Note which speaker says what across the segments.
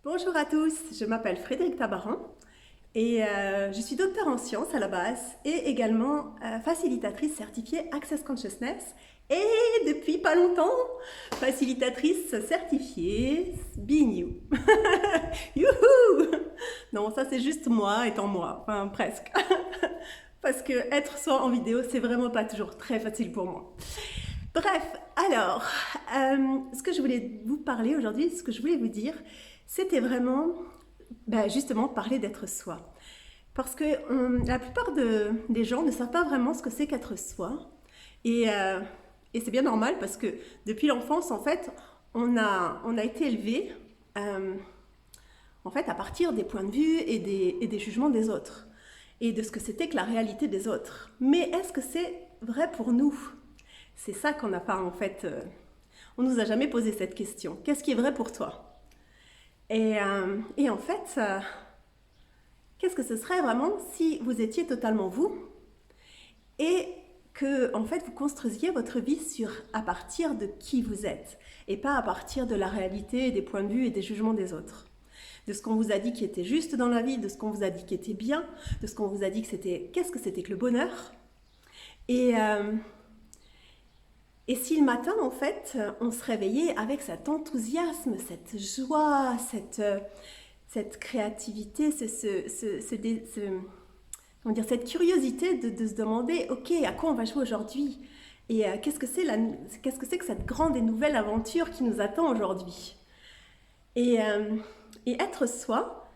Speaker 1: Bonjour à tous, je m'appelle Frédéric Tabaran et je suis docteur en sciences à la base et également facilitatrice certifiée Access Consciousness et depuis pas longtemps, facilitatrice certifiée Being You. Youhou! Non, ça c'est juste moi étant moi, enfin presque. Parce que être soi en vidéo, c'est vraiment pas toujours très facile pour moi. Bref, alors, ce que je voulais vous parler aujourd'hui, ce que je voulais vous dire, c'était vraiment, justement, parler d'être soi. Parce que la plupart des gens ne savent pas vraiment ce que c'est qu'être soi. Et c'est bien normal parce que depuis l'enfance, en fait, on a été élevé en fait, à partir des points de vue et des jugements des autres. Et de ce que c'était que la réalité des autres. Mais est-ce que c'est vrai pour nous? C'est ça qu'on n'a pas en fait. On nous a jamais posé cette question. Qu'est-ce qui est vrai pour toi? Et en fait, qu'est-ce que ce serait vraiment si vous étiez totalement vous et que en fait vous construisiez votre vie à partir de qui vous êtes et pas à partir de la réalité, des points de vue et des jugements des autres. De ce qu'on vous a dit qui était juste dans la vie, de ce qu'on vous a dit qui était bien, de ce qu'on vous a dit que c'était qu'est-ce que c'était que le bonheur. Et si le matin, en fait, on se réveillait avec cet enthousiasme, cette joie, cette créativité, comment dire, cette curiosité de se demander, ok, à quoi on va jouer aujourd'hui? Et qu'est-ce que c'est que cette grande et nouvelle aventure qui nous attend aujourd'hui? Et être soi,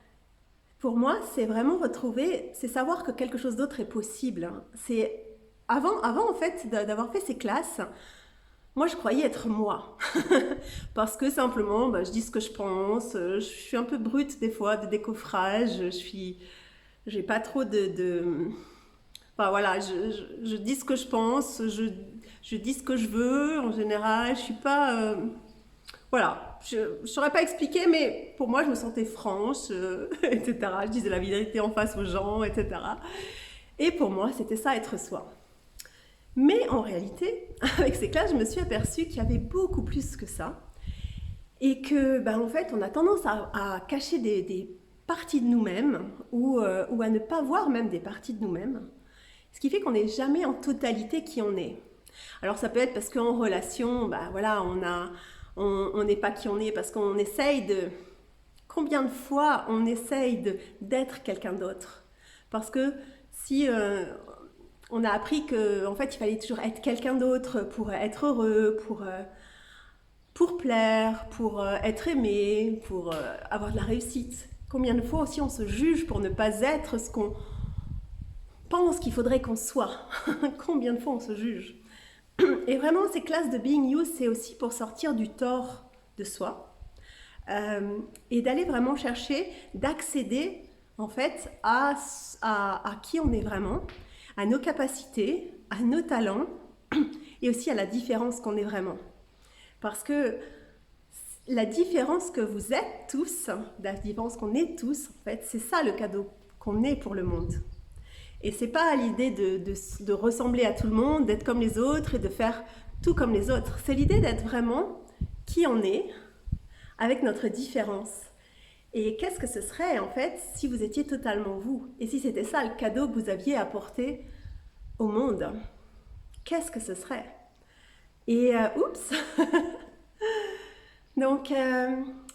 Speaker 1: pour moi, c'est vraiment retrouver, c'est savoir que quelque chose d'autre est possible. C'est avant en fait, d'avoir fait ces classes, moi, je croyais être moi. Parce que simplement, je dis ce que je pense, je suis un peu brute des fois de décoffrage, j'ai pas trop enfin voilà, je dis ce que je pense, je dis ce que je veux en général, je suis pas... voilà, je ne saurais pas expliquer, mais pour moi, je me sentais franche, etc. Je disais la vérité en face aux gens, etc. Et pour moi, c'était ça, être soi. Mais en réalité, avec ces classes, je me suis aperçue qu'il y avait beaucoup plus que ça. Et que, en fait, on a tendance à cacher des parties de nous-mêmes ou à ne pas voir même des parties de nous-mêmes. Ce qui fait qu'on n'est jamais en totalité qui on est. Alors ça peut être parce qu'en relation, voilà, on n'est pas qui on est parce qu'on essaye de... Combien de fois on essaye d'être quelqu'un d'autre? Parce que si... on a appris qu'en fait, il fallait toujours être quelqu'un d'autre pour être heureux, pour plaire, pour être aimé, pour avoir de la réussite. Combien de fois aussi on se juge pour ne pas être ce qu'on pense qu'il faudrait qu'on soit? Combien de fois on se juge? Et vraiment, ces classes de Being You, c'est aussi pour sortir du tort de soi et d'aller vraiment chercher, d'accéder en fait à qui on est vraiment, à nos capacités, à nos talents et aussi à la différence qu'on est vraiment. Parce que la différence que vous êtes tous, la différence qu'on est tous, en fait, c'est ça le cadeau qu'on est pour le monde. Et c'est pas l'idée de ressembler à tout le monde, d'être comme les autres et de faire tout comme les autres. C'est l'idée d'être vraiment qui on est avec notre différence. Et qu'est-ce que ce serait en fait si vous étiez totalement vous? Et si c'était ça le cadeau que vous aviez apporté au monde? Qu'est-ce que ce serait? Et oups. Donc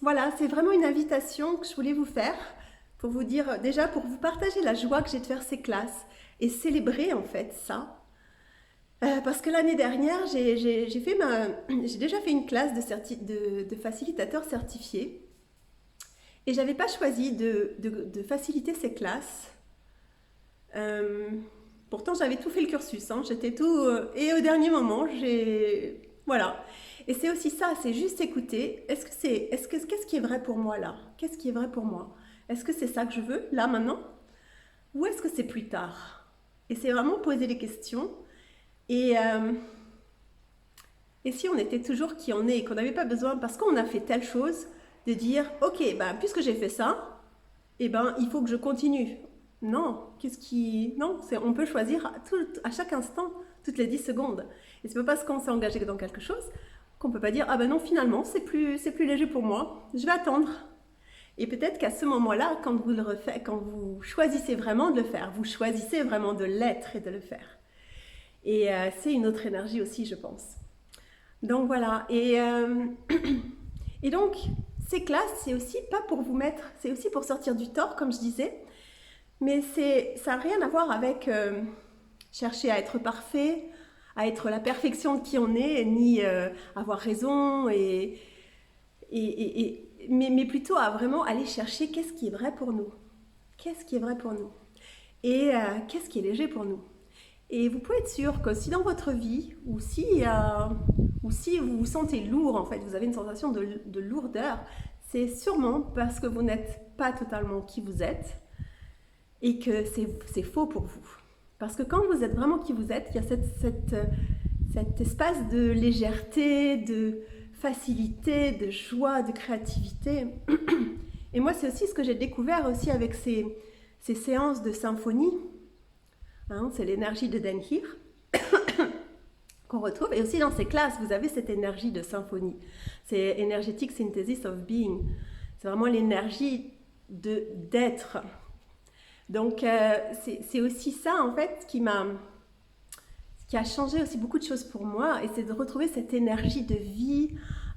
Speaker 1: voilà, c'est vraiment une invitation que je voulais vous faire pour vous dire, déjà pour vous partager la joie que j'ai de faire ces classes et célébrer en fait ça. Parce que l'année dernière, j'ai déjà fait une classe de facilitateur certifié et j'avais pas choisi de faciliter ces classes. Pourtant, j'avais tout fait le cursus, hein, j'étais tout... et au dernier moment, voilà. Et c'est aussi ça, c'est juste écouter. Qu'est-ce qui est vrai pour moi là? Qu'est-ce qui est vrai pour moi? Est-ce que c'est ça que je veux, là, maintenant? Ou est-ce que c'est plus tard? Et c'est vraiment poser les questions. Et si on était toujours qui on est et qu'on n'avait pas besoin, parce qu'on a fait telle chose, de dire, ok, puisque j'ai fait ça, il faut que je continue. Non, non, on peut choisir à chaque instant, toutes les 10 secondes. Et c'est pas parce qu'on s'est engagé dans quelque chose qu'on peut pas dire, ah ben non, finalement, c'est plus léger pour moi, je vais attendre. Et peut-être qu'à ce moment-là, quand vous le refaites, quand vous choisissez vraiment de le faire, vous choisissez vraiment de l'être et de le faire. Et c'est une autre énergie aussi, je pense. Donc voilà. Et donc, ces classes, c'est aussi pas pour vous mettre, c'est aussi pour sortir du tort, comme je disais. Mais ça n'a rien à voir avec chercher à être parfait, à être la perfection de qui on est, ni avoir raison, mais plutôt à vraiment aller chercher qu'est-ce qui est vrai pour nous. Qu'est-ce qui est vrai pour nous. Et qu'est-ce qui est léger pour nous. Et vous pouvez être sûr que si dans votre vie, ou si vous vous sentez lourd, en fait, vous avez une sensation de lourdeur, c'est sûrement parce que vous n'êtes pas totalement qui vous êtes et que c'est faux pour vous. Parce que quand vous êtes vraiment qui vous êtes, il y a cet espace de légèreté, de facilité, de joie, de créativité. Et moi, c'est aussi ce que j'ai découvert aussi avec ces séances de symphonie. Hein, c'est l'énergie de Denhir qu'on retrouve. Et aussi dans ces classes, vous avez cette énergie de symphonie. C'est Energetic Synthesis of Being. C'est vraiment l'énergie d'être. Donc, c'est aussi ça, en fait, qui a changé aussi beaucoup de choses pour moi. Et c'est de retrouver cette énergie de vie.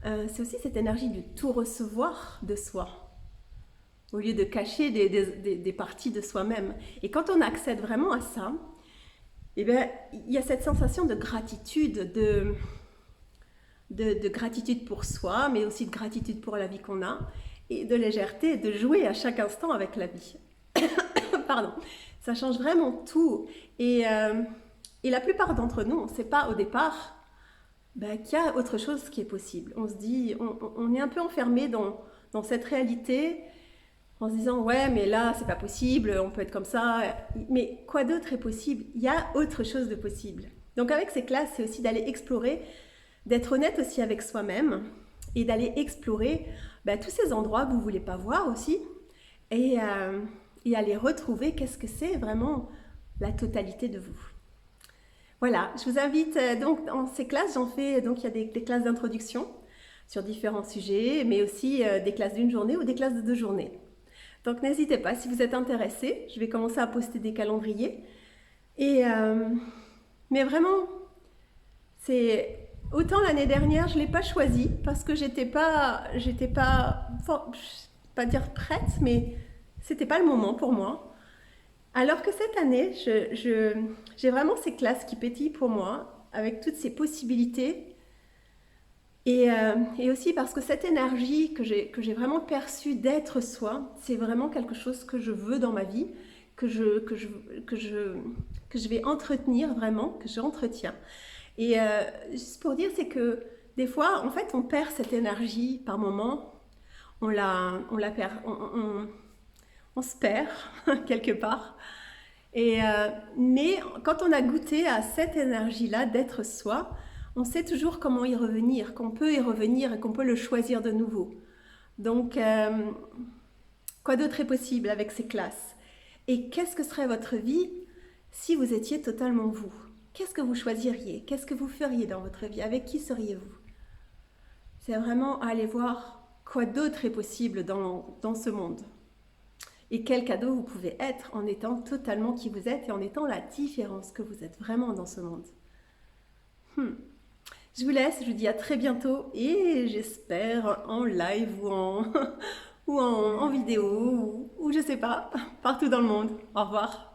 Speaker 1: C'est aussi cette énergie de tout recevoir de soi, au lieu de cacher des parties de soi-même. Et quand on accède vraiment à ça, eh bien, il y a cette sensation de gratitude, de gratitude pour soi, mais aussi de gratitude pour la vie qu'on a, et de légèreté, de jouer à chaque instant avec la vie. Pardon. Ça change vraiment tout. Et la plupart d'entre nous, on ne sait pas au départ qu'il y a autre chose qui est possible. On se dit, on est un peu enfermé dans cette réalité, en se disant ouais mais là c'est pas possible, on peut être comme ça, mais quoi d'autre est possible? Il y a autre chose de possible. Donc avec ces classes, c'est aussi d'aller explorer, d'être honnête aussi avec soi-même et d'aller explorer tous ces endroits que vous voulez pas voir aussi et aller retrouver qu'est-ce que c'est vraiment la totalité de vous. Voilà, je vous invite donc dans ces classes, j'en fais, donc il y a des classes d'introduction sur différents sujets, mais aussi des classes d'une journée ou des classes de 2 journées. Donc n'hésitez pas, si vous êtes intéressés, je vais commencer à poster des calendriers. Mais vraiment, c'est autant l'année dernière, je ne l'ai pas choisi parce que j'étais pas, pas dire prête, mais c'était pas le moment pour moi. Alors que cette année, j'ai vraiment ces classes qui pétillent pour moi, avec toutes ces possibilités. Et aussi parce que cette énergie que j'ai vraiment perçue d'être soi, c'est vraiment quelque chose que je veux dans ma vie, que je vais entretenir vraiment, que j'entretiens. Et juste pour dire, c'est que des fois, en fait, on perd cette énergie par moment, on la perd, on se perd quelque part. Mais quand on a goûté à cette énergie-là d'être soi, on sait toujours comment y revenir, qu'on peut y revenir et qu'on peut le choisir de nouveau. Donc, quoi d'autre est possible avec ces classes? Et qu'est-ce que serait votre vie si vous étiez totalement vous? Qu'est-ce que vous choisiriez? Qu'est-ce que vous feriez dans votre vie? Avec qui seriez-vous? C'est vraiment aller voir quoi d'autre est possible dans ce monde. Et quel cadeau vous pouvez être en étant totalement qui vous êtes et en étant la différence que vous êtes vraiment dans ce monde. Je vous laisse, je vous dis à très bientôt et j'espère en live ou en vidéo ou je sais pas, partout dans le monde. Au revoir.